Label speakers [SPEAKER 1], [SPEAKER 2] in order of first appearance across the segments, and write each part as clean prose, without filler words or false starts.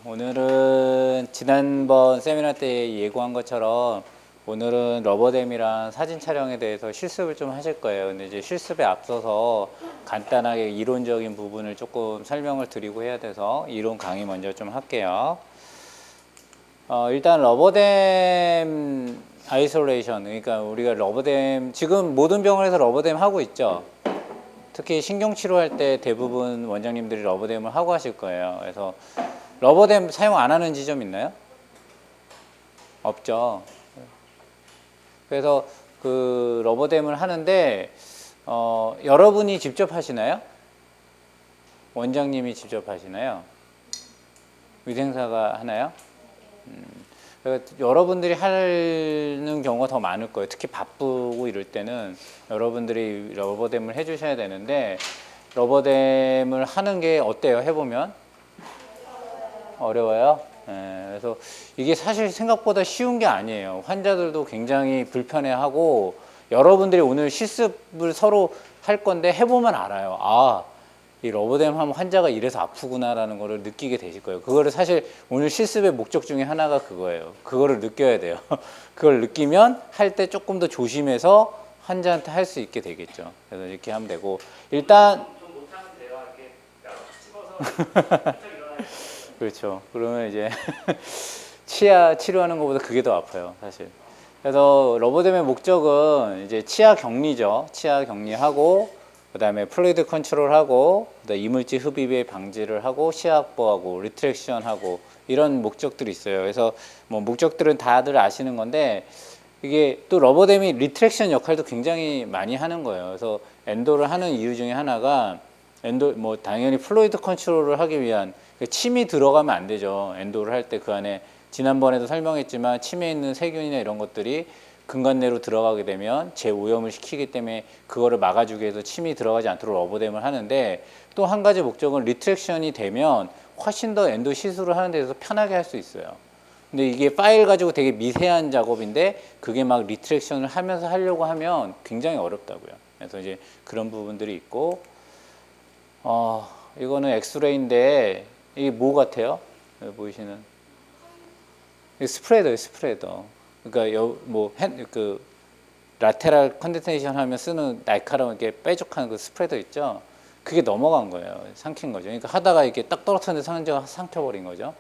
[SPEAKER 1] 오늘은 지난번 세미나 때 예고한 것처럼 오늘은 러버댐이랑 사진 촬영에 대해서 실습을 좀 하실 거예요. 근데 이제 실습에 앞서서 간단하게 이론적인 부분을 조금 설명을 드리고 해야 돼서 이론 강의 먼저 좀 할게요. 일단 러버댐 아이솔레이션, 그러니까 우리가 러버댐 지금 모든 병원에서 러버댐 하고 있죠. 특히 신경치료할 때 대부분 원장님들이 러버댐을 하고 하실 거예요. 그래서 러버댐 사용 안 하는 지점 있나요? 없죠. 그래서 그 러버댐을 하는데 여러분이 직접 하시나요? 원장님이 직접 하시나요? 위생사가 하나요? 여러분들이 하는 경우가 더 많을 거예요. 특히 바쁘고 이럴 때는 여러분들이 러버댐을 해주셔야 되는데 러버댐을 하는 게 어때요? 해보면 어려워요. 그래서 이게 사실 생각보다 쉬운 게 아니에요. 환자들도 굉장히 불편해하고 여러분들이 오늘 실습을 서로 할 건데 해보면 알아요. 아, 이 러버댐 하면 환자가 이래서 아프구나라는 거를 느끼게 되실 거예요. 그거를 사실 오늘 실습의 목적 중에 하나가 그거예요. 그거를 느껴야 돼요. 그걸 느끼면 할 때 조금 더 조심해서 환자한테 할 수 있게 되겠죠. 그래서 이렇게 하면 되고 일단 좀 못하는 대화 이렇게 집어서 그렇죠. 그러면 이제 치아 치료하는 것보다 그게 더 아파요, 사실. 그래서 러버댐의 목적은 이제 치아 격리죠. 치아 격리하고 그다음에 플루이드 컨트롤하고 그다음에 이물질 흡입의 방지를 하고 시야 확보하고 리트랙션하고 이런 목적들이 있어요. 그래서 뭐 목적들은 다들 아시는 건데 이게 또 러버댐이 리트랙션 역할도 굉장히 많이 하는 거예요. 그래서 엔도를 하는 이유 중에 하나가 엔도 뭐 당연히 플루이드 컨트롤을 하기 위한 침이 들어가면 안 되죠. 엔도를 할 때 그 안에 지난번에도 설명했지만 침에 있는 세균이나 이런 것들이 근관내로 들어가게 되면 재오염을 시키기 때문에 그거를 막아주기 위해서 침이 들어가지 않도록 러버댐을 하는데 또 한 가지 목적은 리트랙션이 되면 훨씬 더 엔도 시술을 하는 데서 편하게 할 수 있어요. 근데 이게 파일 가지고 되게 미세한 작업인데 그게 막 리트랙션을 하면서 하려고 하면 굉장히 어렵다고요. 그래서 이제 그런 부분들이 있고 이거는 엑스레이인데 이게 뭐 같아요? 여기 보이시는 스프레더예요, 스프레더. 그러니까 그 라테랄 컨덴세이션 하면 쓰는 날카롭게 뾰족한 그 스프레더 있죠. 그게 넘어간 거예요. 삼킨 거죠. 그러니까 하다가 이렇게 딱 떨어졌는데 상자가 삼켜버린 거죠.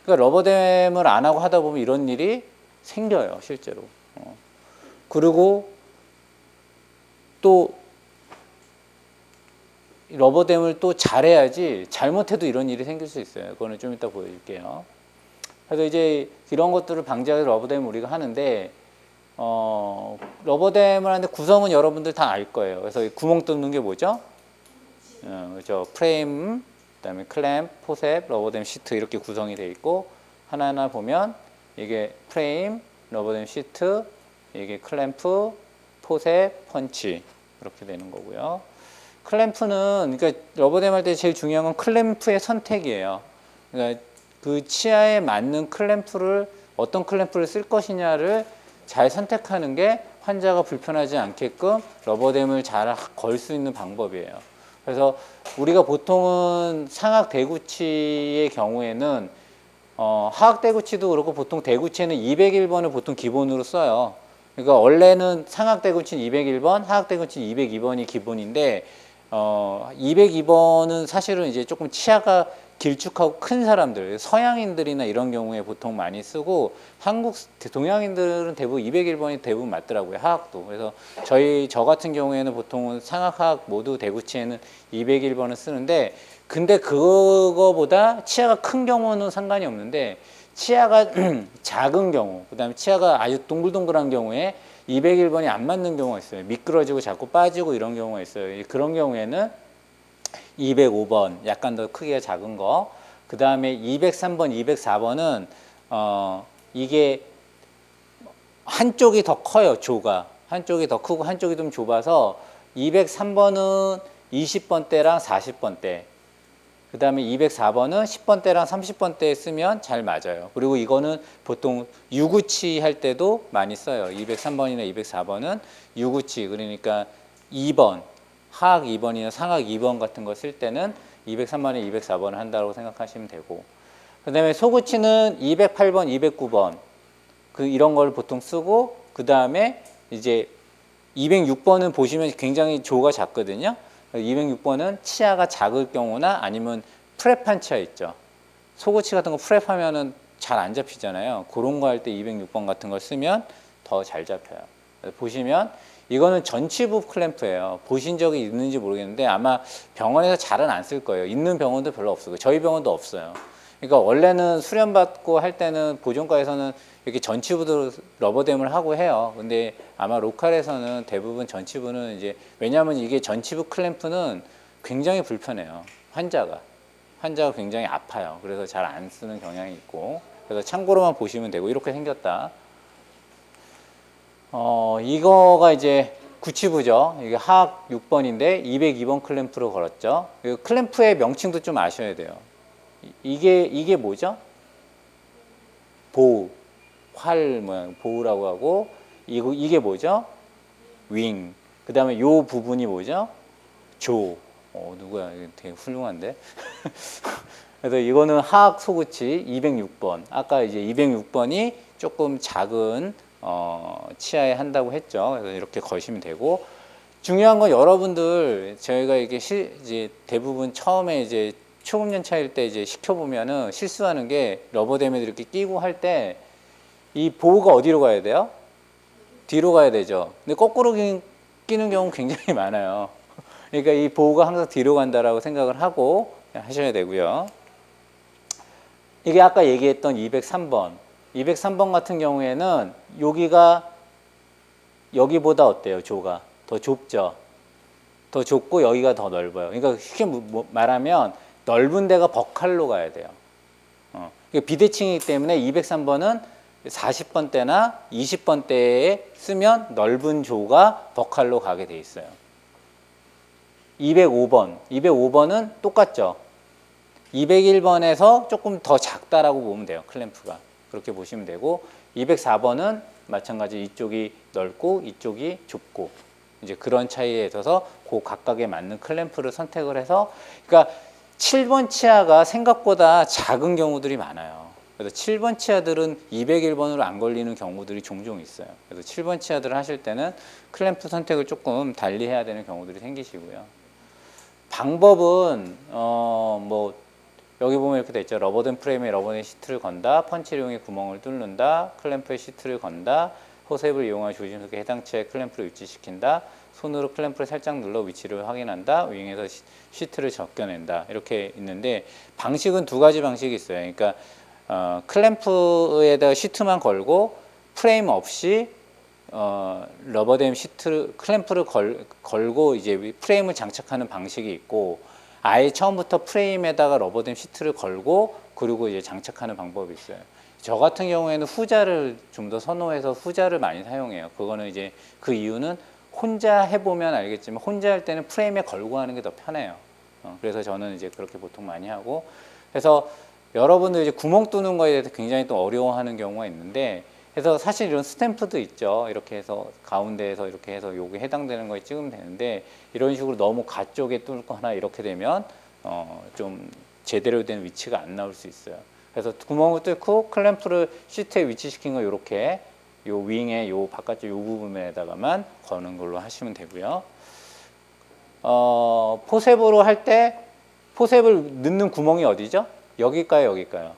[SPEAKER 1] 그러니까 러버댐을 안 하고 하다 보면 이런 일이 생겨요, 실제로. 그리고 또 러버댐을 또 잘해야지 잘못해도 이런 일이 생길 수 있어요. 그거는 좀 이따 보여줄게요. 그래서 이제 이런 것들을 방지하기 위해서 러버댐을 우리가 하는데 러버댐을 하는데 구성은 여러분들 다 알 거예요. 그래서 구멍 뚫는 게 뭐죠? 그렇죠. 프레임, 그다음에 클램, 포셉, 러버댐 시트 이렇게 구성이 되어 있고 하나하나 보면 이게 프레임, 러버댐 시트, 이게 클램프, 포셉, 펀치 이렇게 되는 거고요. 클램프는 그러니까 러버댐 할 때 제일 중요한 건 클램프의 선택이에요. 그러니까 그 치아에 맞는 클램프를 어떤 클램프를 쓸 것이냐를 잘 선택하는 게 환자가 불편하지 않게끔 러버댐을 잘 걸 수 있는 방법이에요. 그래서 우리가 보통은 상악 대구치의 경우에는 하악 대구치도 그렇고 보통 대구치에는 201번을 보통 기본으로 써요. 그러니까 원래는 상악 대구치는 201번, 하악 대구치는 202번이 기본인데 202번은 사실은 이제 조금 치아가 길쭉하고 큰 사람들, 서양인들이나 이런 경우에 보통 많이 쓰고 동양인들은 대부분 201번이 대부분 맞더라고요. 하악도. 그래서 저 같은 경우에는 보통은 상악, 하악 모두 대구치에는 201번을 쓰는데 근데 그거보다 치아가 큰 경우는 상관이 없는데 치아가 작은 경우, 그 다음에 치아가 아주 동글동글한 경우에 201번이 안 맞는 경우가 있어요. 미끄러지고 자꾸 빠지고 이런 경우가 있어요. 그런 경우에는 205번, 약간 더 크기가 작은 거. 그 다음에 203번, 204번은 이게 한쪽이 더 커요, 조가. 한쪽이 더 크고 한쪽이 좀 좁아서 203번은 20번대랑 40번대. 그 다음에 204번은 10번대랑 30번대에 쓰면 잘 맞아요. 그리고 이거는 보통 유구치 할 때도 많이 써요. 203번이나 204번은 유구치, 그러니까 2번, 하악 2번이나 상악 2번 같은 거 쓸 때는 203번에 204번을 한다고 생각하시면 되고 그다음에 소구치는 208번, 209번 이런 걸 보통 쓰고, 그 다음에 이제 206번은 보시면 굉장히 조가 작거든요. 206번은 치아가 작을 경우나 아니면 프랩한 치아 있죠. 소구치 같은 거 프랩하면은 잘 안 잡히잖아요. 그런 거 할 때 206번 같은 걸 쓰면 더 잘 잡혀요. 보시면 이거는 전치부 클램프예요. 보신 적이 있는지 모르겠는데 아마 병원에서 잘은 안 쓸 거예요. 있는 병원도 별로 없어요. 저희 병원도 없어요. 그러니까 원래는 수련받고 할 때는 보존과에서는 이렇게 전치부도 러버댐을 하고 해요. 근데 아마 로컬에서는 대부분 전치부는 이제, 왜냐하면 이게 전치부 클램프는 굉장히 불편해요. 환자가 굉장히 아파요. 그래서 잘 안 쓰는 경향이 있고, 그래서 참고로만 보시면 되고, 이렇게 생겼다. 이거가 이제 구치부죠. 이게 하악 6번인데 202번 클램프로 걸었죠. 클램프의 명칭도 좀 아셔야 돼요. 이게 뭐죠? 보우, 활 모양 보우라고 하고, 이게 뭐죠? 윙. 그 다음에 요 부분이 뭐죠? 조. 누구야? 이거 되게 훌륭한데. 그래서 이거는 하악 소구치 206번. 아까 이제 206번이 조금 작은 치아에 한다고 했죠. 그래서 이렇게 거시면 되고, 중요한 건 여러분들 저희가 이게 이제 대부분 처음에 이제 초급연차일 때 이제 시켜보면은 실수하는 게, 러버댐에 이렇게 끼고 할 때 이 보호가 어디로 가야 돼요? 뒤로 가야 되죠. 근데 거꾸로 끼는 경우 굉장히 많아요. 그러니까 이 보호가 항상 뒤로 간다라고 생각을 하고 하셔야 되고요. 이게 아까 얘기했던 203번. 203번 같은 경우에는 여기가 여기보다 어때요? 조가 더 좁죠. 더 좁고 여기가 더 넓어요. 그러니까 쉽게 말하면 넓은 데가 버칼로 가야 돼요. 비대칭이기 때문에 203번은 40번대나 20번대에 쓰면 넓은 조가 버칼로 가게 돼 있어요. 205번은 똑같죠. 201번에서 조금 더 작다라고 보면 돼요. 클램프가. 그렇게 보시면 되고, 204번은 마찬가지 이쪽이 넓고 이쪽이 좁고, 이제 그런 차이에 있어서 그 각각에 맞는 클램프를 선택을 해서, 그러니까 7번 치아가 생각보다 작은 경우들이 많아요. 그래서 7번 치아들은 201번으로 안 걸리는 경우들이 종종 있어요. 그래서 7번 치아들을 하실 때는 클램프 선택을 조금 달리 해야 되는 경우들이 생기시고요. 방법은 뭐 여기 보면 이렇게 돼 있죠. 러버댐 프레임에 러버댐 시트를 건다, 펀치를 이용해 구멍을 뚫는다, 클램프에 시트를 건다, 호셉을 이용한 조심스럽게 해당 치아에 클램프를 위치시킨다, 손으로 클램프를 살짝 눌러 위치를 확인한다, 윙에서 시트를 적겨낸다, 이렇게 있는데, 방식은 두 가지 방식이 있어요. 그러니까 클램프에다가 시트만 걸고 프레임 없이 러버댐 시트 클램프를 걸고 이제 프레임을 장착하는 방식이 있고, 아예 처음부터 프레임에다가 러버댐 시트를 걸고 그리고 이제 장착하는 방법이 있어요. 저 같은 경우에는 후자를 좀 더 선호해서 후자를 많이 사용해요. 그거는 이제 그 이유는 혼자 해보면 알겠지만, 혼자 할 때는 프레임에 걸고 하는 게 더 편해요. 그래서 저는 이제 그렇게 보통 많이 하고, 그래서 여러분들 이제 구멍 뚫는 거에 대해서 굉장히 또 어려워하는 경우가 있는데, 그래서 사실 이런 스탬프도 있죠. 이렇게 해서 가운데에서 이렇게 해서 요게 해당되는 거에 찍으면 되는데, 이런 식으로 너무 가쪽에 뚫거나 이렇게 되면 좀 제대로 된 위치가 안 나올 수 있어요. 그래서 구멍을 뚫고 클램프를 시트에 위치시킨 거 이렇게 요 윙의 요 바깥쪽 요 부분에다가만 거는 걸로 하시면 되고요. 포셉으로 할 때 포셉을 넣는 구멍이 어디죠? 여기일까요, 여기일까요?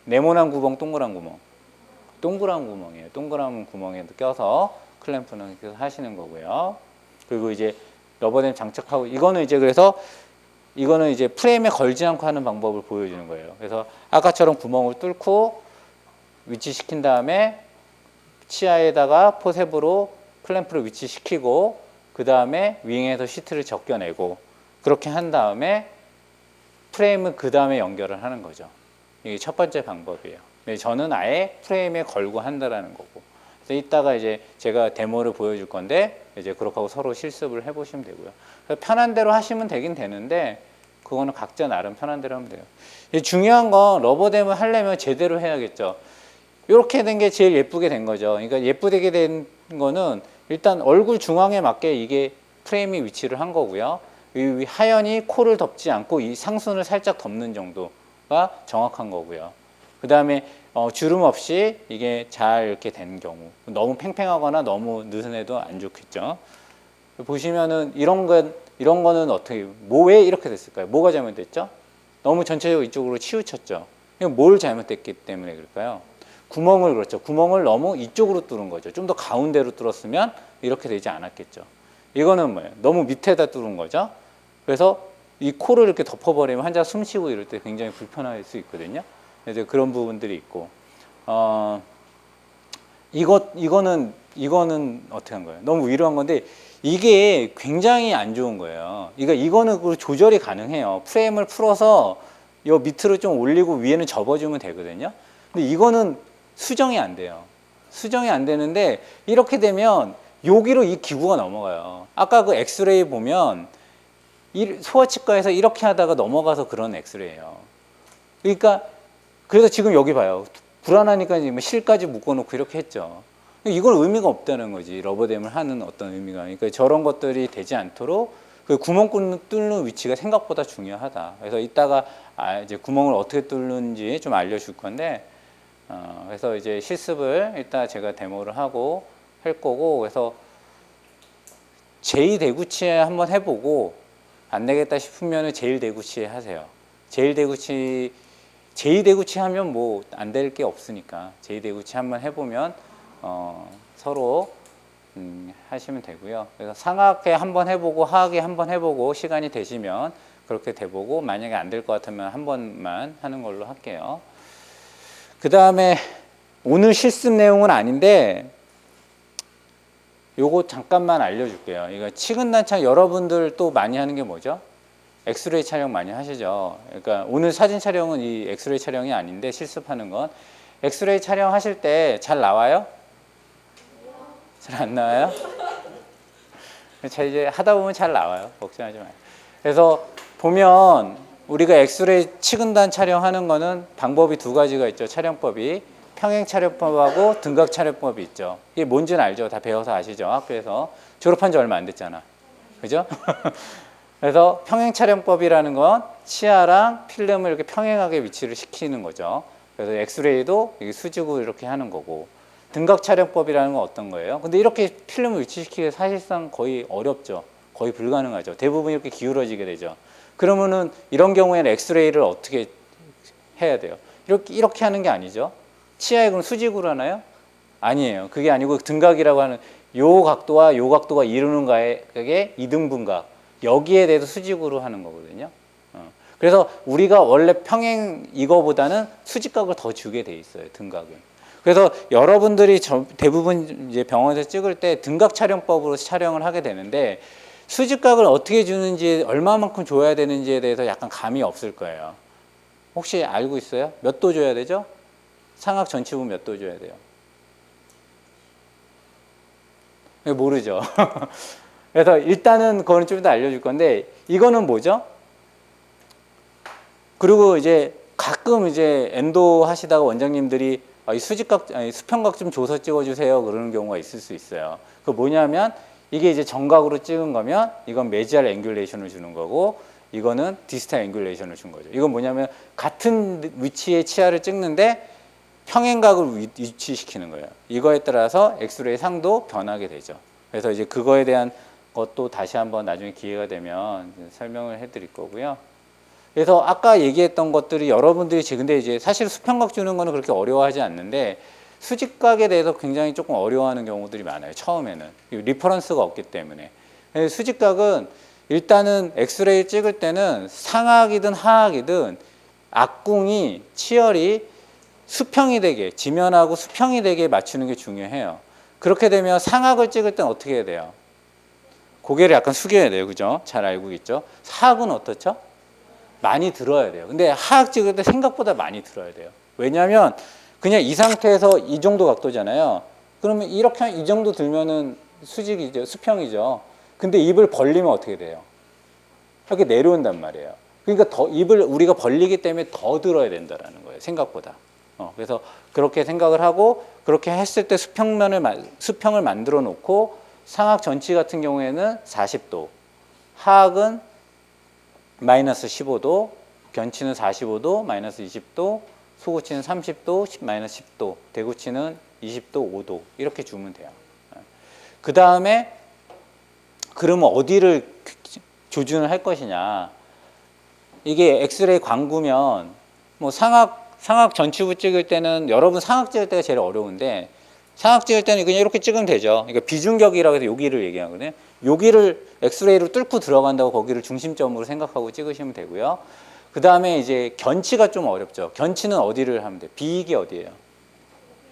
[SPEAKER 1] 네모난 구멍, 동그란 구멍. 동그란 구멍이에요. 동그란 구멍에 껴서 클램프는 하시는 거고요. 그리고 이제 러버댐 장착하고, 이거는 이제 그래서 이거는 이제 프레임에 걸지 않고 하는 방법을 보여주는 거예요. 그래서 아까처럼 구멍을 뚫고 위치시킨 다음에 치아에다가 포셉으로 클램프를 위치시키고, 그 다음에 윙에서 시트를 적겨내고, 그렇게 한 다음에 프레임은 그 다음에 연결을 하는 거죠. 이게 첫 번째 방법이에요. 저는 아예 프레임에 걸고 한다라는 거고, 그래서 이따가 이제 제가 데모를 보여줄 건데, 이제 그렇게 하고 서로 실습을 해보시면 되고요. 편한 대로 하시면 되긴 되는데, 그거는 각자 나름 편한 대로 하면 돼요. 중요한 건 러버댐을 하려면 제대로 해야겠죠. 이렇게 된 게 제일 예쁘게 된 거죠. 그러니까 예쁘게 된 거는 일단 얼굴 중앙에 맞게 이게 프레임이 위치를 한 거고요. 이 하연이 코를 덮지 않고 이 상순을 살짝 덮는 정도. 경우가 정확한 거고요. 그 다음에 주름 없이 이게 잘 이렇게 된 경우, 너무 팽팽하거나 너무 느슨해도 안 좋겠죠. 보시면은 이런 거는 어떻게, 왜 이렇게 됐을까요? 뭐가 잘못됐죠? 너무 전체적으로 이쪽으로 치우쳤죠. 뭘 잘못됐기 때문에 그럴까요? 구멍을, 그렇죠. 구멍을 너무 이쪽으로 뚫은 거죠. 좀 더 가운데로 뚫었으면 이렇게 되지 않았겠죠. 이거는 뭐예요? 너무 밑에다 뚫은 거죠. 그래서 이 코를 이렇게 덮어버리면 환자 숨 쉬고 이럴 때 굉장히 불편할 수 있거든요. 그래서 그런 부분들이 있고, 이거는 어떻게 한 거예요? 너무 위로 한 건데, 이게 굉장히 안 좋은 거예요. 이거는 그 조절이 가능해요. 프레임을 풀어서 요 밑으로 좀 올리고 위에는 접어주면 되거든요. 근데 이거는 수정이 안 돼요. 수정이 안 되는데, 이렇게 되면 여기로 이 기구가 넘어가요. 아까 그 엑스레이 보면 소아치과에서 이렇게 하다가 넘어가서 그런 엑스레이예요. 그러니까 그래서 지금 여기 봐요. 불안하니까 지금 실까지 묶어놓고 이렇게 했죠. 이건 의미가 없다는 거지. 러버댐을 하는 어떤 의미가. 그러니까 저런 것들이 되지 않도록 그 구멍 뚫는 위치가 생각보다 중요하다. 그래서 이따가 이제 구멍을 어떻게 뚫는지 좀 알려줄 건데, 그래서 이제 실습을 이따 제가 데모를 하고 할 거고, 그래서 제2대구치에 한번 해보고 안 되겠다 싶으면 제1대구치에 하세요. 제2대구치 하면 뭐 안 될 게 없으니까 제2대구치 한번 해보면 서로 하시면 되고요. 그래서 상하에 한번 해보고 하하에 한번 해보고 시간이 되시면 그렇게 돼보고, 만약에 안 될 것 같으면 한 번만 하는 걸로 할게요. 그 다음에 오늘 실습 내용은 아닌데 요거 잠깐만 알려줄게요. 이거 치근단창 여러분들 또 많이 하는 게 뭐죠? 엑스레이 촬영 많이 하시죠. 그러니까 오늘 사진 촬영은 이 엑스레이 촬영이 아닌데 실습하는 건, 엑스레이 촬영 하실 때 잘 나와요? 잘 안 나와요? 자, 이제 하다 보면 잘 나와요. 걱정하지 마요. 그래서 보면 우리가 엑스레이 치근단 촬영하는 거는 방법이 두 가지가 있죠. 촬영법이 평행 촬영법하고 등각 촬영법이 있죠. 이게 뭔지는 알죠. 다 배워서 아시죠. 학교에서 졸업한 지 얼마 안 됐잖아. 그죠? 그래서 평행 촬영법이라는 건 치아랑 필름을 이렇게 평행하게 위치를 시키는 거죠. 그래서 엑스레이도 수직으로 이렇게 하는 거고, 등각 촬영법이라는 건 어떤 거예요? 근데 이렇게 필름을 위치시키기 사실상 거의 어렵죠. 거의 불가능하죠. 대부분 이렇게 기울어지게 되죠. 그러면은 이런 경우에는 엑스레이를 어떻게 해야 돼요? 이렇게 하는 게 아니죠. 치아에 그럼 수직으로 하나요? 아니에요. 그게 아니고 등각이라고 하는 요 각도와 요 각도가 이루는 각의 이등분각, 여기에 대해서 수직으로 하는 거거든요. 그래서 우리가 원래 평행 이거보다는 수직각을 더 주게 돼 있어요. 등각은. 그래서 여러분들이 대부분 이제 병원에서 찍을 때 등각 촬영법으로 촬영을 하게 되는데, 수직각을 어떻게 주는지, 얼마만큼 줘야 되는지에 대해서 약간 감이 없을 거예요. 혹시 알고 있어요? 몇 도 줘야 되죠? 상악 전치부 몇 도 줘야 돼요? 모르죠. 그래서 일단은 그거는 좀 이따 알려줄 건데, 이거는 뭐죠? 그리고 이제 가끔 이제 엔도 하시다가 원장님들이 이 수평각 좀 줘서 찍어주세요 그러는 경우가 있을 수 있어요. 그 뭐냐면 이게 이제 정각으로 찍은 거면 이건 메지알 앵귤레이션을 주는 거고, 이거는 디스탈 앵귤레이션을 준 거죠. 이건 뭐냐면 같은 위치의 치아를 찍는데 평행각을 위치시키는 거예요. 이거에 따라서 엑스레이 상도 변하게 되죠. 그래서 이제 그거에 대한 것도 다시 한번 나중에 기회가 되면 설명을 해드릴 거고요. 그래서 아까 얘기했던 것들이 여러분들이 근데 이제 사실 수평각 주는 거는 그렇게 어려워하지 않는데, 수직각에 대해서 굉장히 조금 어려워하는 경우들이 많아요. 처음에는 리퍼런스가 없기 때문에. 수직각은 일단은 엑스레이 찍을 때는 상악이든 하악이든 악궁이 치열이 수평이 되게, 지면하고 수평이 되게 맞추는 게 중요해요. 그렇게 되면 상악을 찍을 땐 어떻게 해야 돼요? 고개를 약간 숙여야 돼요. 그죠? 잘 알고 있죠? 하악은 어떻죠? 많이 들어야 돼요. 근데 하악 찍을 때 생각보다 많이 들어야 돼요. 왜냐하면 그냥 이 상태에서 이 정도 각도잖아요. 그러면 이렇게 이 정도 들면은 수직이죠. 수평이죠. 근데 입을 벌리면 어떻게 돼요? 이렇게 내려온단 말이에요. 그러니까 더 입을 우리가 벌리기 때문에 더 들어야 된다는 거예요. 생각보다. 그래서 그렇게 생각을 하고, 그렇게 했을 때 수평을 만들어 놓고, 상악 전치 같은 경우에는 40도, 하악은 마이너스 15도, 견치는 45도, 마이너스 20도, 소구치는 30도, 마이너스 10도, 대구치는 20도, 5도 이렇게 주면 돼요. 그 다음에 그러면 어디를 조준을 할 것이냐. 이게 엑스레이 광구면 뭐 상악 전추부 찍을 때는 여러분 상악 찍을 때가 제일 어려운데 상악 찍을 때는 그냥 이렇게 찍으면 되죠. 그러니까 비중격이라고 해서 여기를 얘기하거든요. 여기를 엑스레이로 뚫고 들어간다고 거기를 중심점으로 생각하고 찍으시면 되고요. 그 다음에 이제 견치가 좀 어렵죠. 견치는 어디를 하면 돼요? 비익이 어디예요?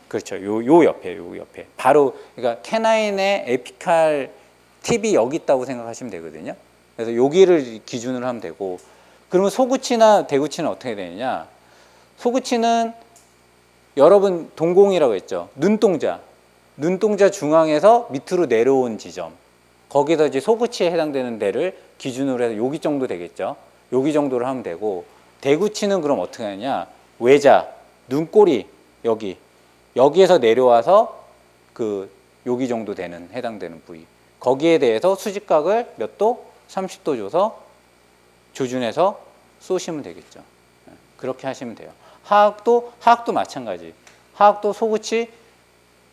[SPEAKER 1] 그렇죠. 요 옆에. 바로 그러니까 캐나인의 에피칼 팁이 여기 있다고 생각하시면 되거든요. 그래서 여기를 기준으로 하면 되고, 그러면 소구치나 대구치는 어떻게 되느냐? 소구치는 여러분 동공이라고 했죠. 눈동자 중앙에서 밑으로 내려온 지점. 거기서 이제 소구치에 해당되는 데를 기준으로 해서 여기 정도 되겠죠. 여기 정도를 하면 되고, 대구치는 그럼 어떻게 하냐? 외자, 눈꼬리 여기에서 내려와서 그 여기 정도 되는 해당되는 부위. 거기에 대해서 수직각을 몇 도? 30도 줘서 조준해서 쏘시면 되겠죠. 그렇게 하시면 돼요. 하악도 마찬가지. 하악도 소구치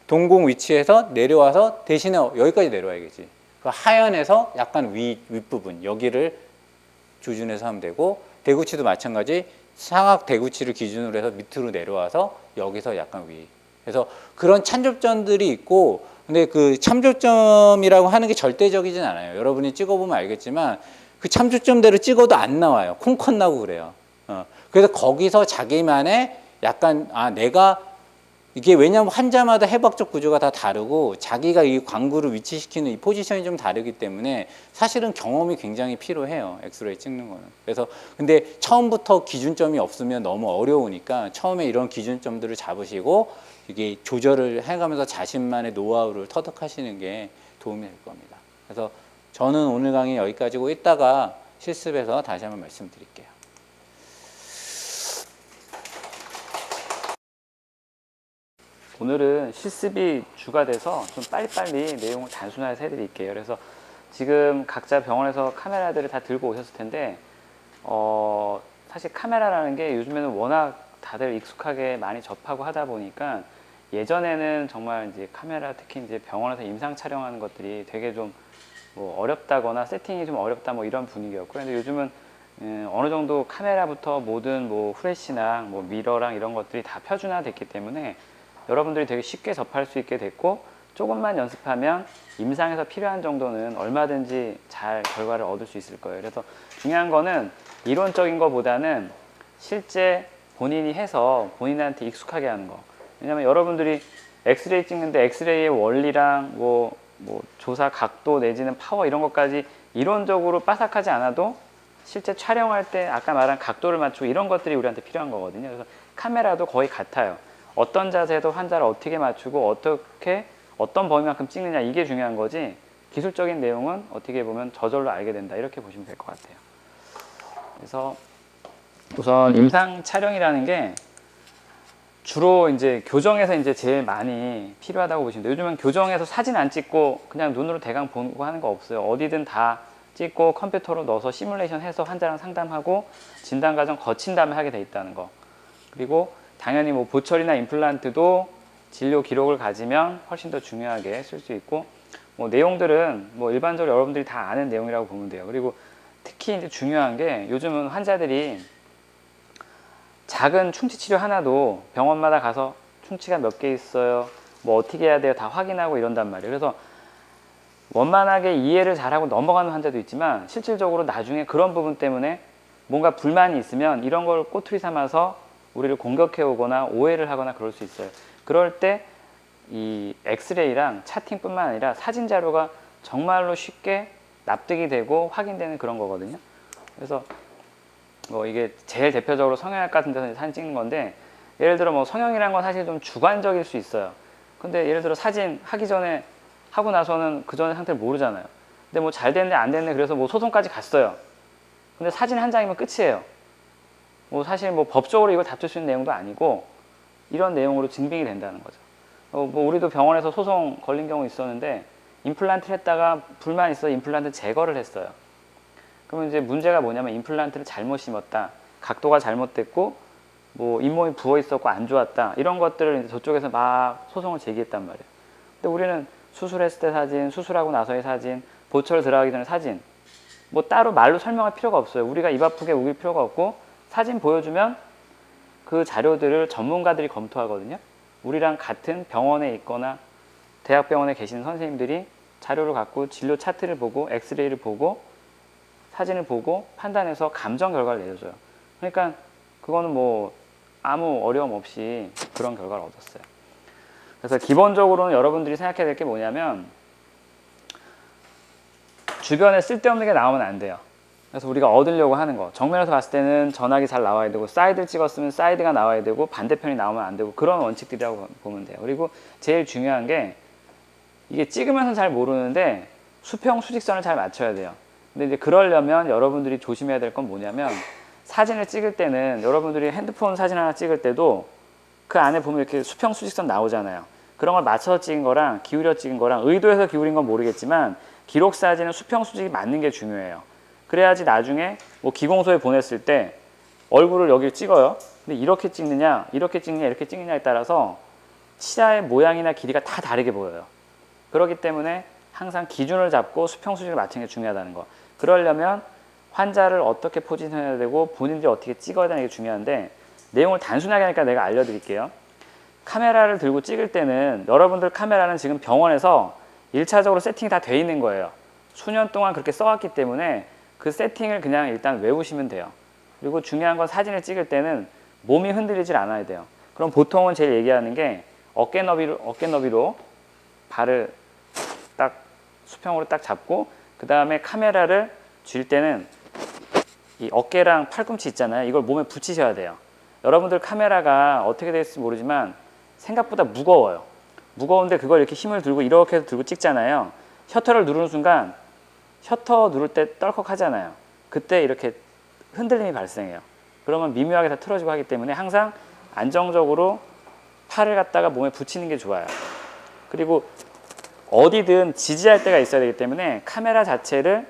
[SPEAKER 1] 동공 위치에서 내려와서 대신에 여기까지 내려와야겠지. 그 하연에서 약간 윗부분 여기를 조준해서 하면 되고, 대구치도 마찬가지. 상악 대구치를 기준으로 해서 밑으로 내려와서 여기서 약간 위. 그래서 그런 참조점들이 있고, 근데 그 참조점이라고 하는 게 절대적이진 않아요. 여러분이 찍어보면 알겠지만 그 참조점대로 찍어도 안 나와요. 콩컷 나고 그래요. 그래서 거기서 자기만의 약간 내가 이게 왜냐하면 환자마다 해박적 구조가 다 다르고 자기가 이 광구를 위치시키는 이 포지션이 좀 다르기 때문에 사실은 경험이 굉장히 필요해요. 엑스레이 찍는 거는. 그래서 근데 처음부터 기준점이 없으면 너무 어려우니까 처음에 이런 기준점들을 잡으시고 이게 조절을 해가면서 자신만의 노하우를 터득하시는 게 도움이 될 겁니다. 그래서 저는 오늘 강의 여기까지고 이따가 실습해서 다시 한번 말씀드릴게요.
[SPEAKER 2] 오늘은 실습이 주가 돼서 좀 빨리빨리 내용을 단순화해서 해드릴게요. 그래서 지금 각자 병원에서 카메라들을 다 들고 오셨을 텐데 사실 카메라라는 게 요즘에는 워낙 다들 익숙하게 많이 접하고 하다 보니까 예전에는 정말 이제 카메라, 특히 이제 병원에서 임상 촬영하는 것들이 되게 좀 뭐 어렵다거나 세팅이 좀 어렵다 뭐 이런 분위기였고, 그런데 요즘은 어느 정도 카메라부터 모든 뭐 후레쉬나 뭐 미러랑 이런 것들이 다 표준화됐기 때문에 여러분들이 되게 쉽게 접할 수 있게 됐고, 조금만 연습하면 임상에서 필요한 정도는 얼마든지 잘 결과를 얻을 수 있을 거예요. 그래서 중요한 거는 이론적인 것보다는 실제 본인이 해서 본인한테 익숙하게 하는 거. 왜냐면 여러분들이 엑스레이 찍는데 엑스레이의 원리랑 뭐 조사 각도 내지는 파워 이런 것까지 이론적으로 빠삭하지 않아도 실제 촬영할 때 아까 말한 각도를 맞추고 이런 것들이 우리한테 필요한 거거든요. 그래서 카메라도 거의 같아요. 어떤 자세도 환자를 어떻게 맞추고 어떻게 어떤 범위만큼 찍느냐, 이게 중요한 거지 기술적인 내용은 어떻게 보면 저절로 알게 된다, 이렇게 보시면 될 것 같아요. 그래서 우선 임상 촬영이라는 게 주로 이제 교정에서 이제 제일 많이 필요하다고 보시면 돼요. 요즘은 교정에서 사진 안 찍고 그냥 눈으로 대강 보고 하는 거 없어요. 어디든 다 찍고 컴퓨터로 넣어서 시뮬레이션 해서 환자랑 상담하고 진단 과정 거친 다음에 하게 돼 있다는 거. 그리고 당연히 뭐 보철이나 임플란트도 진료 기록을 가지면 훨씬 더 중요하게 쓸 수 있고, 뭐 내용들은 뭐 일반적으로 여러분들이 다 아는 내용이라고 보면 돼요. 그리고 특히 이제 중요한 게 요즘은 환자들이 작은 충치 치료 하나도 병원마다 가서 충치가 몇 개 있어요, 뭐 어떻게 해야 돼요, 다 확인하고 이런단 말이에요. 그래서 원만하게 이해를 잘하고 넘어가는 환자도 있지만 실질적으로 나중에 그런 부분 때문에 뭔가 불만이 있으면 이런 걸 꼬투리 삼아서 우리를 공격해 오거나 오해를 하거나 그럴 수 있어요. 그럴 때 이 엑스레이랑 차팅뿐만 아니라 사진 자료가 정말로 쉽게 납득이 되고 확인되는 그런 거거든요. 그래서 뭐 이게 제일 대표적으로 성형외과 같은 데서 사진 찍는 건데, 예를 들어 뭐 성형이란 건 사실 좀 주관적일 수 있어요. 근데 예를 들어 사진 하기 전에 하고 나서는 그 전에 상태를 모르잖아요. 근데 뭐 잘 됐네 안 됐네 그래서 뭐 소송까지 갔어요. 근데 사진 한 장이면 끝이에요. 뭐 사실 뭐 법적으로 이걸 다툴 수 있는 내용도 아니고 이런 내용으로 증빙이 된다는 거죠. 뭐 우리도 병원에서 소송 걸린 경우 있었는데 임플란트를 했다가 불만 있어 임플란트 제거를 했어요. 그러면 이제 문제가 뭐냐면 임플란트를 잘못 심었다, 각도가 잘못됐고 뭐 잇몸이 부어 있었고 안 좋았다 이런 것들을 이제 저쪽에서 막 소송을 제기했단 말이에요. 근데 우리는 수술했을 때 사진, 수술하고 나서의 사진, 보철 들어가기 전에 사진 뭐 따로 말로 설명할 필요가 없어요. 우리가 입 아프게 우길 필요가 없고 사진 보여주면 그 자료들을 전문가들이 검토하거든요. 우리랑 같은 병원에 있거나 대학병원에 계시는 선생님들이 자료를 갖고 진료 차트를 보고 엑스레이를 보고 사진을 보고 판단해서 감정 결과를 내려줘요. 그러니까 그거는 뭐 아무 어려움 없이 그런 결과를 얻었어요. 그래서 기본적으로는 여러분들이 생각해야 될 게 뭐냐면 주변에 쓸데없는 게 나오면 안 돼요. 그래서 우리가 얻으려고 하는 거 정면에서 봤을 때는 전악이 잘 나와야 되고 사이드를 찍었으면 사이드가 나와야 되고 반대편이 나오면 안 되고 그런 원칙들이라고 보면 돼요. 그리고 제일 중요한 게 이게 찍으면서 잘 모르는데 수평 수직선을 잘 맞춰야 돼요. 근데 이제 그러려면 여러분들이 조심해야 될 건 뭐냐면 사진을 찍을 때는 여러분들이 핸드폰 사진 하나 찍을 때도 그 안에 보면 이렇게 수평 수직선 나오잖아요. 그런 걸 맞춰서 찍은 거랑 기울여 찍은 거랑 의도해서 기울인 건 모르겠지만 기록 사진은 수평 수직이 맞는 게 중요해요. 그래야지 나중에 뭐 기공소에 보냈을 때 얼굴을 여기 찍어요. 근데 이렇게 찍느냐, 이렇게 찍느냐, 이렇게 찍느냐에 따라서 치아의 모양이나 길이가 다 다르게 보여요. 그렇기 때문에 항상 기준을 잡고 수평 수직을 맞추는 게 중요하다는 거. 그러려면 환자를 어떻게 포지션해야 되고 본인들이 어떻게 찍어야 되는 게 중요한데 내용을 단순하게 하니까 내가 알려드릴게요. 카메라를 들고 찍을 때는 여러분들 카메라는 지금 병원에서 1차적으로 세팅이 다 돼 있는 거예요. 수년 동안 그렇게 써왔기 때문에 그 세팅을 그냥 일단 외우시면 돼요. 그리고 중요한 건 사진을 찍을 때는 몸이 흔들리질 않아야 돼요. 그럼 보통은 제일 얘기하는 게 어깨 너비로 발을 딱 수평으로 딱 잡고 그 다음에 카메라를 쥘 때는 이 어깨랑 팔꿈치 있잖아요. 이걸 몸에 붙이셔야 돼요. 여러분들 카메라가 어떻게 될지 모르지만 생각보다 무거워요. 무거운데 그걸 이렇게 힘을 들고 이렇게 해서 들고 찍잖아요. 셔터를 누르는 순간 셔터 누를 때 떨컥 하잖아요. 그때 이렇게 흔들림이 발생해요. 그러면 미묘하게 다 틀어지고 하기 때문에 항상 안정적으로 팔을 갖다가 몸에 붙이는 게 좋아요. 그리고 어디든 지지할 때가 있어야 되기 때문에 카메라 자체를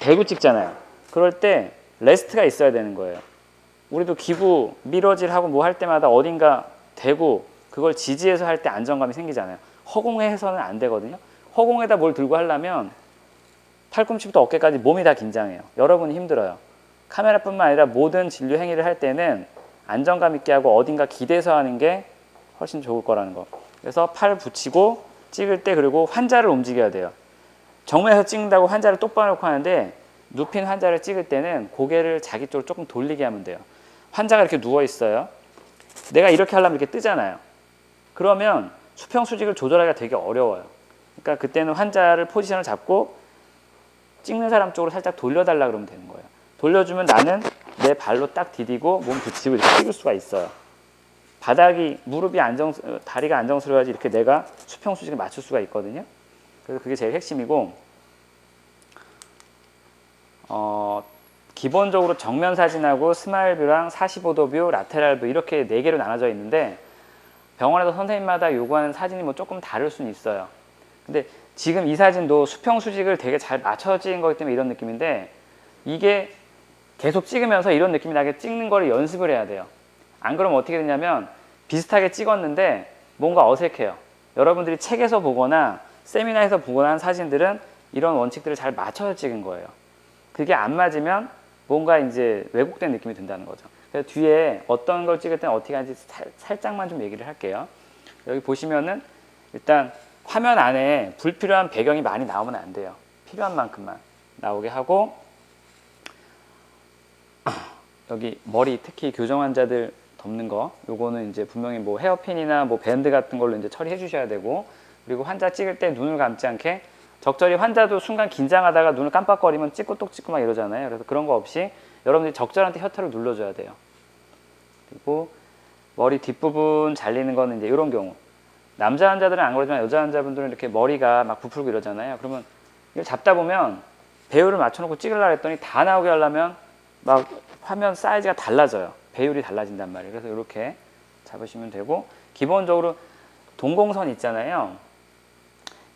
[SPEAKER 2] 대고 찍잖아요. 그럴 때 레스트가 있어야 되는 거예요. 우리도 기구 미러질하고 뭐 할 때마다 어딘가 대고 그걸 지지해서 할 때 안정감이 생기잖아요. 허공에서는 안 되거든요. 허공에다 뭘 들고 하려면 팔꿈치부터 어깨까지 몸이 다 긴장해요. 여러분이 힘들어요. 카메라뿐만 아니라 모든 진료 행위를 할 때는 안정감 있게 하고 어딘가 기대서 하는 게 훨씬 좋을 거라는 거. 그래서 팔 붙이고 찍을 때 그리고 환자를 움직여야 돼요. 정면에서 찍는다고 환자를 똑바로 놓고 하는데 눕힌 환자를 찍을 때는 고개를 자기 쪽으로 조금 돌리게 하면 돼요. 환자가 이렇게 누워 있어요. 내가 이렇게 하려면 이렇게 뜨잖아요. 그러면 수평 수직을 조절하기가 되게 어려워요. 그러니까 그때는 환자를 포지션을 잡고 찍는 사람 쪽으로 살짝 돌려달라 그러면 되는 거예요. 돌려주면 나는 내 발로 딱 디디고 몸 붙이고 이렇게 찍을 수가 있어요. 바닥이 무릎이 다리가 안정스러워야지 이렇게 내가 수평 수직을 맞출 수가 있거든요. 그래서 그게 제일 핵심이고 기본적으로 정면 사진하고 스마일 뷰랑 45도 뷰, 라테랄 뷰 이렇게 4개로 나눠져 있는데 병원에서 선생님마다 요구하는 사진이 뭐 조금 다를 수는 있어요. 근데 지금 이 사진도 수평 수직을 되게 잘 맞춰서 찍은 거기 때문에 이런 느낌인데 이게 계속 찍으면서 이런 느낌이 나게 찍는 거를 연습을 해야 돼요. 안 그러면 어떻게 되냐면 비슷하게 찍었는데 뭔가 어색해요. 여러분들이 책에서 보거나 세미나에서 보거나 한 사진들은 이런 원칙들을 잘 맞춰서 찍은 거예요. 그게 안 맞으면 뭔가 이제 왜곡된 느낌이 든다는 거죠. 그래서 뒤에 어떤 걸 찍을 때는 어떻게 하는지 살짝만 좀 얘기를 할게요. 여기 보시면은 일단 화면 안에 불필요한 배경이 많이 나오면 안 돼요. 필요한 만큼만 나오게 하고 여기 머리 특히 교정 환자들 덮는 거 요거는 이제 분명히 뭐 헤어핀이나 뭐 밴드 같은 걸로 이제 처리해 주셔야 되고 그리고 환자 찍을 때 눈을 감지 않게 적절히 환자도 순간 긴장하다가 눈을 깜빡거리면 찍고 또 찍고 막 이러잖아요. 그래서 그런 거 없이 여러분들이 적절한 때 셔터를 눌러줘야 돼요. 그리고 머리 뒷부분 잘리는 거는 이제 이런 경우 남자 환자들은 안 그러지만 여자 환자분들은 이렇게 머리가 막 부풀고 이러잖아요. 그러면 이걸 잡다 보면 배율을 맞춰놓고 찍으려고 했더니 다 나오게 하려면 막 화면 사이즈가 달라져요. 배율이 달라진단 말이에요. 그래서 이렇게 잡으시면 되고 기본적으로 동공선 있잖아요.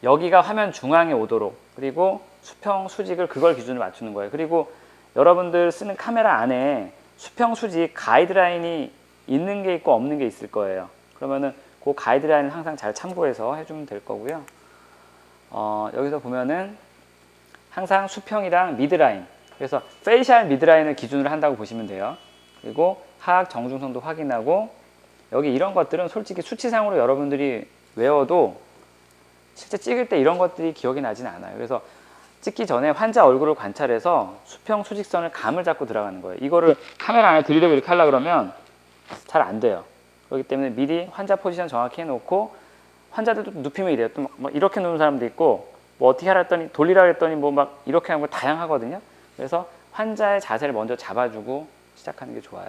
[SPEAKER 2] 여기가 화면 중앙에 오도록 그리고 수평 수직을 그걸 기준으로 맞추는 거예요. 그리고 여러분들 쓰는 카메라 안에 수평 수직 가이드라인이 있는 게 있고 없는 게 있을 거예요. 그러면은 그 가이드라인을 항상 잘 참고해서 해주면 될 거고요. 여기서 보면은 항상 수평이랑 미드라인, 그래서 페이셜 미드라인을 기준으로 한다고 보시면 돼요. 그리고 하악 정중성도 확인하고, 여기 이런 것들은 솔직히 수치상으로 여러분들이 외워도 실제 찍을 때 이런 것들이 기억이 나진 않아요. 그래서 찍기 전에 환자 얼굴을 관찰해서 수평 수직선을 감을 잡고 들어가는 거예요. 이거를 카메라 안에 들이대고 이렇게 하려고 그러면 잘 안 돼요. 그렇기 때문에 미리 환자 포지션 정확히 해놓고, 환자들도 눕히면 이래요. 또 막 이렇게 누는 사람도 있고, 뭐 어떻게 하라 했더니 돌리라 했더니 뭐 막 이렇게 하는 거 다양하거든요. 그래서 환자의 자세를 먼저 잡아주고 시작하는 게 좋아요.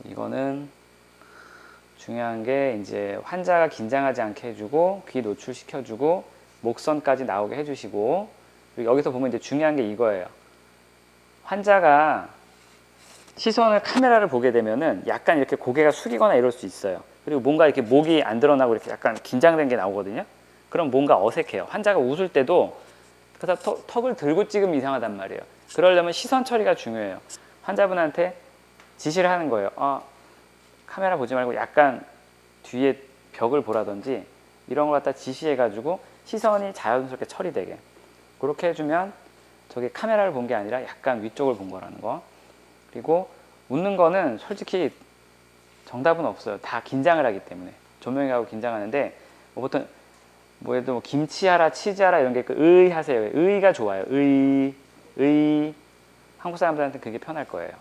[SPEAKER 2] 이거는 중요한 게 이제 환자가 긴장하지 않게 해주고, 귀 노출시켜주고, 목선까지 나오게 해주시고, 그리고 여기서 보면 이제 중요한 게 이거예요. 환자가 시선을 카메라를 보게 되면은 약간 이렇게 고개가 숙이거나 이럴 수 있어요. 그리고 뭔가 이렇게 목이 안 드러나고 이렇게 약간 긴장된 게 나오거든요. 그럼 뭔가 어색해요. 환자가 웃을 때도 그래서 턱을 들고 찍으면 이상하단 말이에요. 그러려면 시선 처리가 중요해요. 환자분한테 지시를 하는 거예요. 카메라 보지 말고 약간 뒤에 벽을 보라든지 이런 걸 갖다 지시해가지고 시선이 자연스럽게 처리되게 그렇게 해주면 저게 카메라를 본 게 아니라 약간 위쪽을 본 거라는 거. 그리고 웃는 거는 솔직히 정답은 없어요. 다 긴장을 하기 때문에. 조명하고 긴장하는데 보통 뭐 예를 들어 김치하라 치즈하라 이런 게 있고 의 하세요. 의가 좋아요. 의 한국 사람들한테 그게 편할 거예요.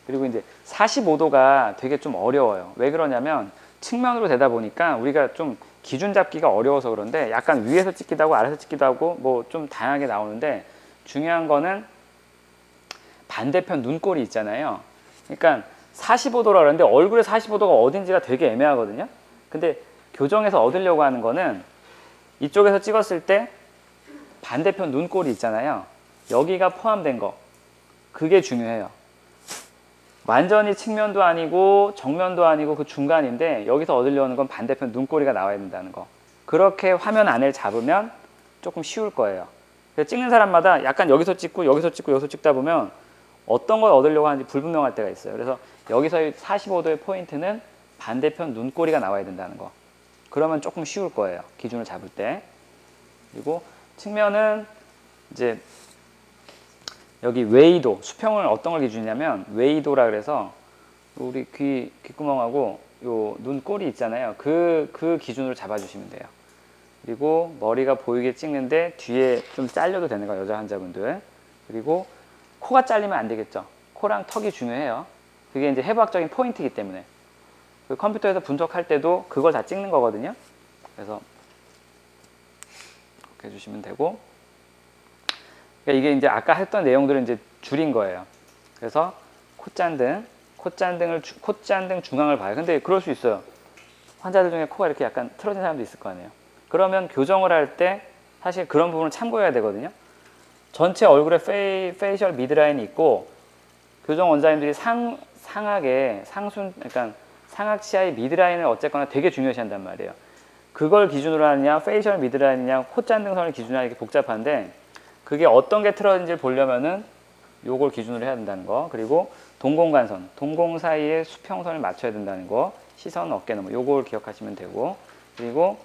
[SPEAKER 2] 그리고 이제 45도가 되게 좀 어려워요. 왜 그러냐면 측면으로 되다 보니까 우리가 좀 기준 잡기가 어려워서 그런데 약간 위에서 찍기도 하고 아래에서 찍기도 하고 뭐 좀 다양하게 나오는데, 중요한 거는 반대편 눈꼬리 있잖아요. 그러니까 45도라 그러는데 얼굴의 45도가 어딘지가 되게 애매하거든요. 근데 교정에서 얻으려고 하는 거는 이쪽에서 찍었을 때 반대편 눈꼬리 있잖아요. 여기가 포함된 거. 그게 중요해요. 완전히 측면도 아니고 정면도 아니고 그 중간인데 여기서 얻으려는 건 반대편 눈꼬리가 나와야 된다는 거. 그렇게 화면 안을 잡으면 조금 쉬울 거예요. 그래서 찍는 사람마다 약간 여기서 찍고 여기서 찍고 여기서 찍다 보면 어떤 걸 얻으려고 하는지 불분명할 때가 있어요. 그래서 여기서의 45도의 포인트는 반대편 눈꼬리가 나와야 된다는 거. 그러면 조금 쉬울 거예요. 기준을 잡을 때. 그리고 측면은 이제 여기 웨이도, 수평을 어떤 걸 기준이냐면 웨이도라 그래서 우리 귓구멍하고 요 눈꼬리 있잖아요. 그 기준으로 잡아주시면 돼요. 그리고 머리가 보이게 찍는데 뒤에 좀 잘려도 되는 거예요. 여자 환자분들. 그리고 코가 잘리면 안 되겠죠. 코랑 턱이 중요해요. 그게 이제 해부학적인 포인트이기 때문에. 그 컴퓨터에서 분석할 때도 그걸 다 찍는 거거든요. 그래서 이렇게 해주시면 되고. 그러니까 이게 이제 아까 했던 내용들은 이제 줄인 거예요. 그래서 콧잔등 중앙을 봐요. 근데 그럴 수 있어요. 환자들 중에 코가 이렇게 약간 틀어진 사람도 있을 거 아니에요. 그러면 교정을 할 때 사실 그런 부분을 참고해야 되거든요. 전체 얼굴에 페이셜 미드라인이 있고 교정 원장님들이 그러니까 상악치아의 미드라인을 어쨌거나 되게 중요시한단 말이에요. 그걸 기준으로 하느냐, 페이셜 미드라인이냐, 콧잔등선을 기준으로 하는 게 복잡한데, 그게 어떤 게 틀어진지를 보려면은 요걸 기준으로 해야 된다는 거. 그리고 동공관선, 동공 사이에 수평선을 맞춰야 된다는 거. 시선, 어깨 너머 요걸 기억하시면 되고, 그리고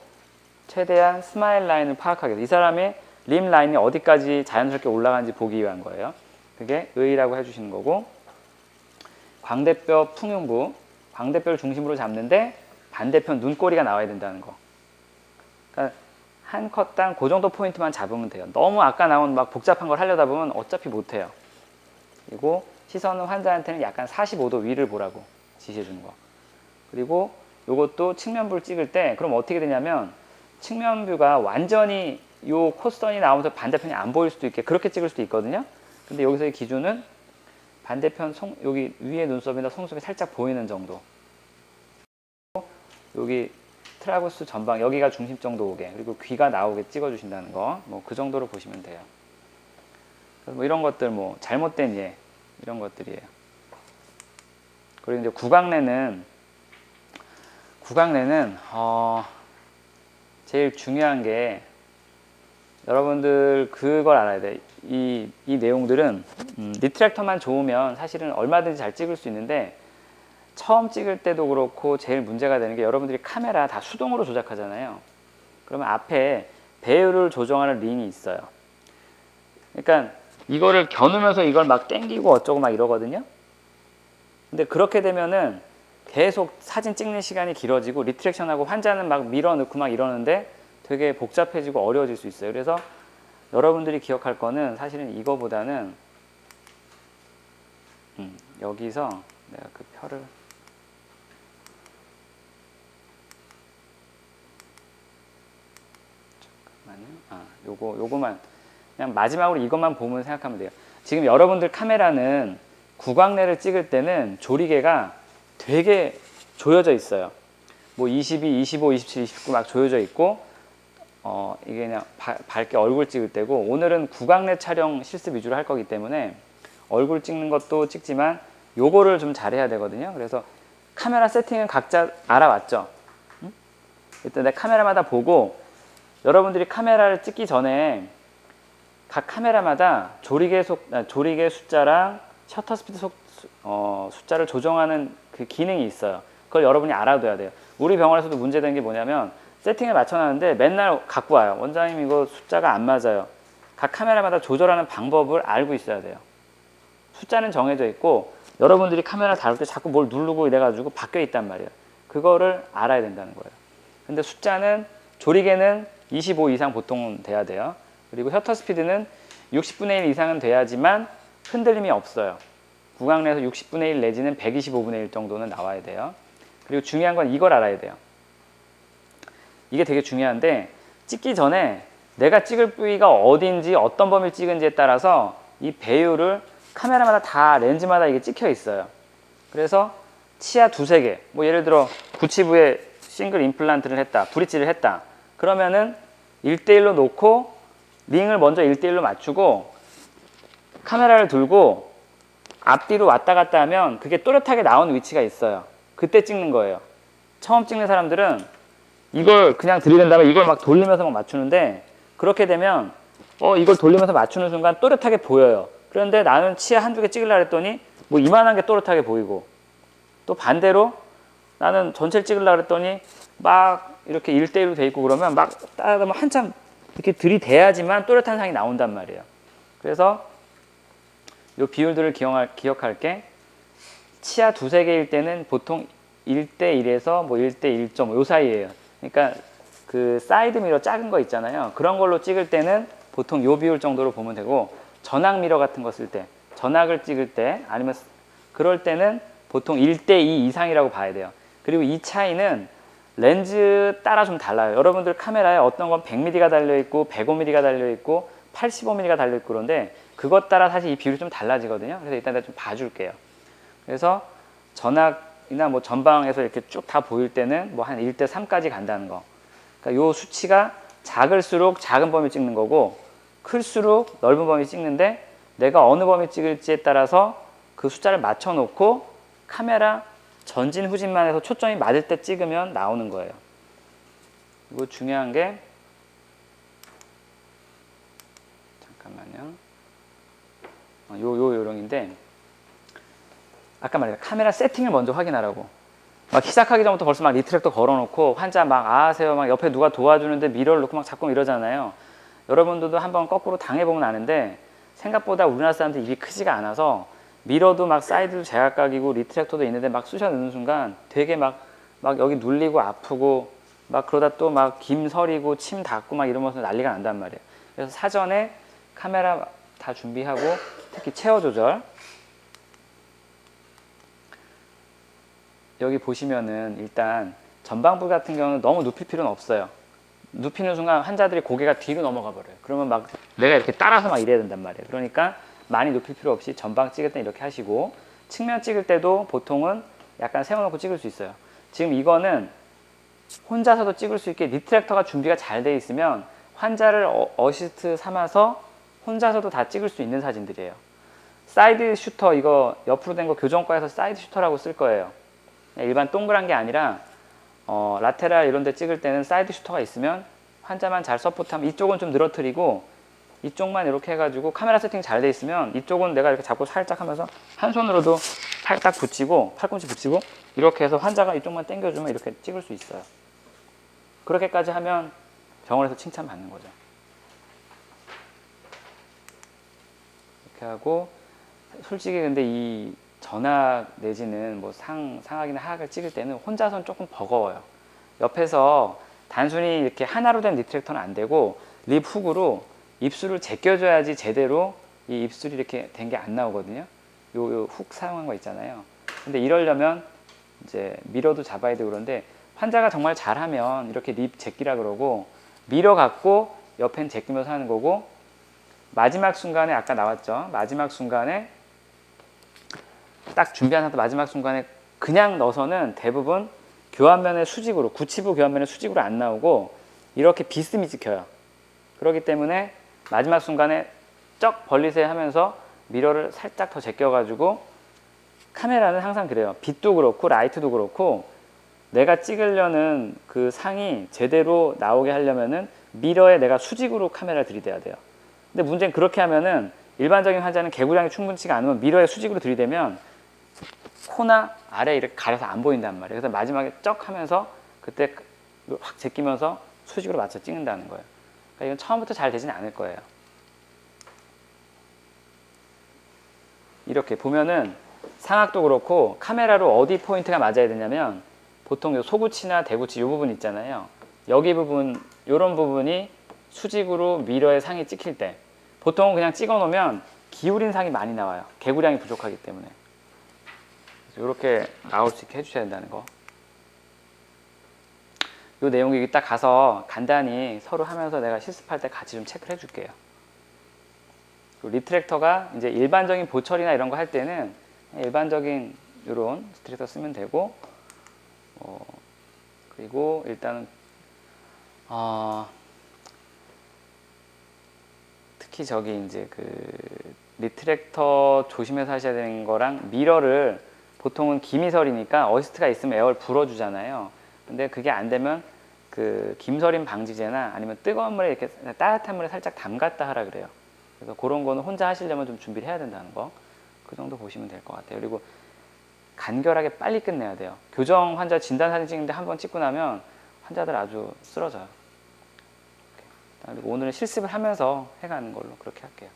[SPEAKER 2] 최대한 스마일 라인을 파악하기 위해서 이 사람의 림 라인이 어디까지 자연스럽게 올라가는지 보기 위한 거예요. 그게 의라고 해주시는 거고, 광대뼈 풍흉부, 광대뼈를 중심으로 잡는데 반대편 눈꼬리가 나와야 된다는 거. 그러니까 한 컷당 그 정도 포인트만 잡으면 돼요. 너무 아까 나온 막 복잡한 걸 하려다 보면 어차피 못해요. 그리고 시선은 환자한테는 약간 45도 위를 보라고 지시해 주는 거. 그리고 이것도 측면부를 찍을 때 그럼 어떻게 되냐면 측면뷰가 완전히 요 콧선이 나오면서 반대편이 안 보일 수도 있게 그렇게 찍을 수도 있거든요. 근데 여기서의 기준은 반대편 여기 위에 눈썹이나 속눈썹이 살짝 보이는 정도. 여기 트라구스 전방 여기가 중심 정도 오게, 그리고 귀가 나오게 찍어주신다는 거, 뭐 그 정도로 보시면 돼요. 뭐 이런 것들 뭐 잘못된 예 이런 것들이에요. 그리고 이제 구강내는 제일 중요한 게 여러분들 그걸 알아야 돼. 이 내용들은 리트랙터만 좋으면 사실은 얼마든지 잘 찍을 수 있는데 처음 찍을 때도 그렇고 제일 문제가 되는 게 여러분들이 카메라 다 수동으로 조작하잖아요. 그러면 앞에 배율을 조정하는 링이 있어요. 그러니까 이거를 겨누면서 이걸 막 당기고 어쩌고 막 이러거든요. 근데 그렇게 되면은 계속 사진 찍는 시간이 길어지고 리트랙션하고 환자는 막 밀어넣고 막 이러는데 되게 복잡해지고 어려워질 수 있어요. 그래서 여러분들이 기억할 거는 사실은 이거보다는 여기서 내가 그 표를 요거만 그냥 마지막으로 이것만 보면 생각하면 돼요. 지금 여러분들 카메라는 구광내를 찍을 때는 조리개가 되게 조여져 있어요. 뭐 22, 25, 27, 29 막 조여져 있고 이게 그냥 밝게 얼굴 찍을 때고 오늘은 구광내 촬영 실습 위주로 할 거기 때문에 얼굴 찍는 것도 찍지만 요거를 좀 잘해야 되거든요. 그래서 카메라 세팅은 각자 알아왔죠. 일단 내 카메라마다 보고 여러분들이 카메라를 찍기 전에 각 카메라마다 조리개 숫자랑 셔터 스피드 숫자를 조정하는 그 기능이 있어요. 그걸 여러분이 알아둬야 돼요. 우리 병원에서도 문제되는 게 뭐냐면 세팅을 맞춰놨는데 맨날 갖고 와요. 원장님 이거 숫자가 안 맞아요. 각 카메라마다 조절하는 방법을 알고 있어야 돼요. 숫자는 정해져 있고 여러분들이 카메라 다룰 때 자꾸 뭘 누르고 이래가지고 바뀌어 있단 말이에요. 그거를 알아야 된다는 거예요. 근데 숫자는 조리개는 25 이상 보통은 돼야 돼요. 그리고 셔터 스피드는 60분의 1 이상은 돼야지만 흔들림이 없어요. 구강내에서 60분의 1 내지는 125분의 1 정도는 나와야 돼요. 그리고 중요한 건 이걸 알아야 돼요. 이게 되게 중요한데 찍기 전에 내가 찍을 부위가 어딘지 어떤 범위를 찍은지에 따라서 이 배율을 카메라마다 다 렌즈마다 이게 찍혀 있어요. 그래서 치아 두세 개, 뭐 예를 들어 구치부에 싱글 임플란트를 했다, 브릿지를 했다. 그러면은 1대1로 놓고 링을 먼저 1대1로 맞추고 카메라를 들고 앞뒤로 왔다 갔다 하면 그게 또렷하게 나오는 위치가 있어요. 그때 찍는 거예요. 처음 찍는 사람들은 이걸 그냥 들이댄 다음에 이걸 막 돌리면서 막 맞추는데 그렇게 되면 이걸 돌리면서 맞추는 순간 또렷하게 보여요. 그런데 나는 치아 한두 개 찍으려고 했더니 뭐 이만한 게 또렷하게 보이고 또 반대로 나는 전체를 찍으려고 했더니 막 이렇게 1대1로 돼 있고 그러면 막 따라가면 한참 이렇게 들이대야지만 또렷한 상이 나온단 말이에요. 그래서 이 비율들을 기억할 게 치아 두세 개일 때는 보통 1대1에서 뭐 1대1.5 요 사이에요. 그러니까 그 사이드 미러 작은 거 있잖아요. 그런 걸로 찍을 때는 보통 요 비율 정도로 보면 되고 전악 미러 같은 거 쓸 때, 전악을 찍을 때 아니면 그럴 때는 보통 1대2 이상이라고 봐야 돼요. 그리고 이 차이는 렌즈 따라 좀 달라요. 여러분들 카메라에 어떤 건 100mm가 달려있고 105mm가 달려있고 85mm가 달려있고 그런데 그것 따라 사실 이 비율이 좀 달라지거든요. 그래서 일단 내가 좀 봐줄게요. 그래서 전악이나 뭐 전방에서 이렇게 쭉 다 보일 때는 뭐 한 1대3까지 간다는 거. 그러니까 요 수치가 작을수록 작은 범위 찍는 거고 클수록 넓은 범위 찍는데 내가 어느 범위 찍을지에 따라서 그 숫자를 맞춰 놓고 카메라 전진 후진만 해서 초점이 맞을 때 찍으면 나오는 거예요. 그리고 중요한 게 잠깐만요. 요 요령인데 아까 말했죠. 카메라 세팅을 먼저 확인하라고. 막 시작하기 전부터 벌써 막 리트랙터 걸어놓고 환자 막 아세요 막 옆에 누가 도와주는데 미러를 놓고 막 자꾸 이러잖아요. 여러분들도 한번 거꾸로 당해보면 아는데 생각보다 우리나라 사람들 입이 크지가 않아서 미러도 막 사이드도 제각각이고 리트랙터도 있는데 막 쑤셔 넣는 순간 되게 막 여기 눌리고 아프고 막 그러다 또 막 김 서리고 침 닿고 막 이러면서 난리가 난단 말이에요. 그래서 사전에 카메라 다 준비하고 특히 체어 조절 여기 보시면은 일단 전방부 같은 경우는 너무 눕힐 필요는 없어요. 눕히는 순간 환자들이 고개가 뒤로 넘어가 버려요. 그러면 막 내가 이렇게 따라서 막 이래야 된단 말이에요. 그러니까 많이 눕힐 필요 없이 전방 찍을 때 이렇게 하시고 측면 찍을 때도 보통은 약간 세워놓고 찍을 수 있어요. 지금 이거는 혼자서도 찍을 수 있게 리트랙터가 준비가 잘 돼 있으면 환자를 어시스트 삼아서 혼자서도 다 찍을 수 있는 사진들이에요. 사이드 슈터 이거 옆으로 된 거 교정과에서 사이드 슈터라고 쓸 거예요. 일반 동그란 게 아니라 라테랄 이런 데 찍을 때는 사이드 슈터가 있으면 환자만 잘 서포트하면 이쪽은 좀 늘어뜨리고 이쪽만 이렇게 해가지고 카메라 세팅 잘 돼 있으면 이쪽은 내가 이렇게 잡고 살짝 하면서 한 손으로도 살짝 붙이고 팔꿈치 붙이고 이렇게 해서 환자가 이쪽만 당겨주면 이렇게 찍을 수 있어요. 그렇게까지 하면 병원에서 칭찬받는 거죠. 이렇게 하고 솔직히 근데 이 전악 내지는 뭐 상악이나 하악을 찍을 때는 혼자서는 조금 버거워요. 옆에서 단순히 이렇게 하나로 된 리트랙터는 안 되고 립 훅으로 입술을 제껴줘야지 제대로 이 입술이 이렇게 된 게 안 나오거든요. 요 훅 사용한 거 있잖아요. 근데 이러려면 이제 미러도 잡아야 되고 그런데 환자가 정말 잘하면 이렇게 립 제끼라 그러고 미러 갖고 옆엔 제끼면서 하는 거고 마지막 순간에 아까 나왔죠. 마지막 순간에 딱 준비한 상태 마지막 순간에 그냥 넣어서는 대부분 교환면의 수직으로 구치부 교환면의 수직으로 안 나오고 이렇게 비스듬히 찍혀요. 그렇기 때문에 마지막 순간에 쩍 벌리세요 하면서 미러를 살짝 더 제껴가지고 카메라는 항상 그래요. 빛도 그렇고 라이트도 그렇고 내가 찍으려는 그 상이 제대로 나오게 하려면은 미러에 내가 수직으로 카메라를 들이대야 돼요. 근데 문제는 그렇게 하면은 일반적인 환자는 개구량이 충분치가 않으면 미러에 수직으로 들이대면 코나 아래 이렇게 가려서 안 보인단 말이에요. 그래서 마지막에 쩍 하면서 그때 확 제끼면서 수직으로 맞춰 찍는다는 거예요. 그러니까 이건 처음부터 잘 되진 않을 거예요. 이렇게 보면은 상악도 그렇고 카메라로 어디 포인트가 맞아야 되냐면 보통 요 소구치나 대구치 이 부분 있잖아요. 여기 부분, 이런 부분이 수직으로 미러의 상이 찍힐 때 보통 그냥 찍어 놓으면 기울인 상이 많이 나와요. 개구량이 부족하기 때문에. 이렇게 나올 수 있게 해주셔야 된다는 거. 이 내용이 딱 가서 간단히 서로 하면서 내가 실습할 때 같이 좀 체크를 해줄게요. 리트랙터가 이제 일반적인 보철이나 이런 거 할 때는 일반적인 이런 리트랙터 쓰면 되고, 그리고 일단은 특히 저기 이제 그 리트랙터 조심해서 하셔야 되는 거랑 미러를 보통은 기미설이니까 어시스트가 있으면 에어를 불어주잖아요. 근데 그게 안 되면 그 김서림 방지제나 아니면 뜨거운 물에 이렇게 따뜻한 물에 살짝 담갔다 하라 그래요. 그래서 그런 거는 혼자 하시려면 좀 준비를 해야 된다는 거. 그 정도 보시면 될 것 같아요. 그리고 간결하게 빨리 끝내야 돼요. 교정 환자 진단 사진 찍는데 한 번 찍고 나면 환자들 아주 쓰러져요. 그리고 오늘은 실습을 하면서 해가는 걸로 그렇게 할게요.